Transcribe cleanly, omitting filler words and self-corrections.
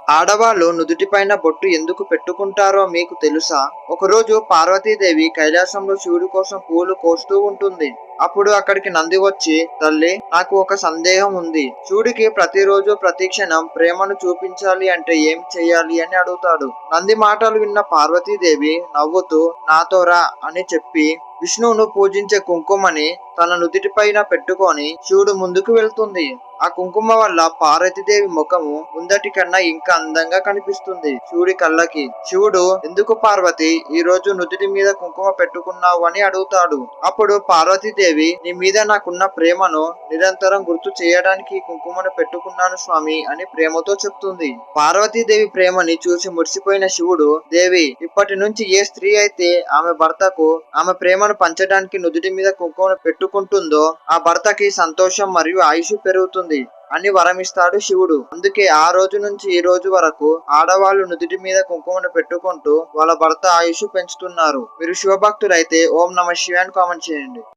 ఆడవాళ్ళు నుదుటిపైన బొట్టు ఎందుకు పెట్టుకుంటారో మీకు తెలుసా? ఒకరోజు పార్వతీదేవి కైలాసంలో శివుడి కోసం పూలు కోస్తూ ఉంటుంది. అప్పుడు అక్కడికి నంది వచ్చి, తల్లి, నాకు ఒక సందేహం ఉంది. శివుడికి ప్రతిరోజు ప్రతి క్షణం ప్రేమను చూపించాలి అంటే ఏం చెయ్యాలి అని అడుగుతాడు. నంది మాటలు విన్న పార్వతీదేవి నవ్వుతూ, నాతో రా అని చెప్పి విష్ణువును పూజించే కుంకుమని తన నుదిటిపైన పెట్టుకొని శివుడు ముందుకు వెళ్తుంది. ఆ కుంకుమ వల్ల పార్వతీదేవి ముఖము ముందటి కన్నా ఇంకా అందంగా కనిపిస్తుంది శివుడి కళ్ళకి. శివుడు, ఎందుకు పార్వతి ఈ రోజు నుదుటి మీద కుంకుమ పెట్టుకున్నావు అని అడుగుతాడు. అప్పుడు పార్వతీదేవి, నీ మీద నాకున్న ప్రేమను నిరంతరం గుర్తు చేయడానికి ఈ కుంకుమను పెట్టుకున్నాను స్వామి అని ప్రేమతో చెప్తుంది. పార్వతీదేవి ప్రేమని చూసి మురిసిపోయిన శివుడు, దేవి, ఇప్పటి నుంచి ఏ స్త్రీ అయితే ఆమె భర్తకు ఆమె ప్రేమను పంచడానికి నుదుటి మీద కుంకుమను పెట్టుకుంటుందో ఆ భర్తకి సంతోషం మరియు ఆయుష్ పెరుగుతుంది అని వరమిస్తాడు శివుడు. అందుకే ఆ రోజు నుంచి ఈ రోజు వరకు ఆడవాళ్ళు నుదుటి మీద కుంకుమను పెట్టుకుంటూ వాళ్ళ భర్త ఆయుష్ పెంచుతున్నారు. మీరు శివభక్తులైతే ఓం నమ శివాయ అని కామెంట్ చేయండి.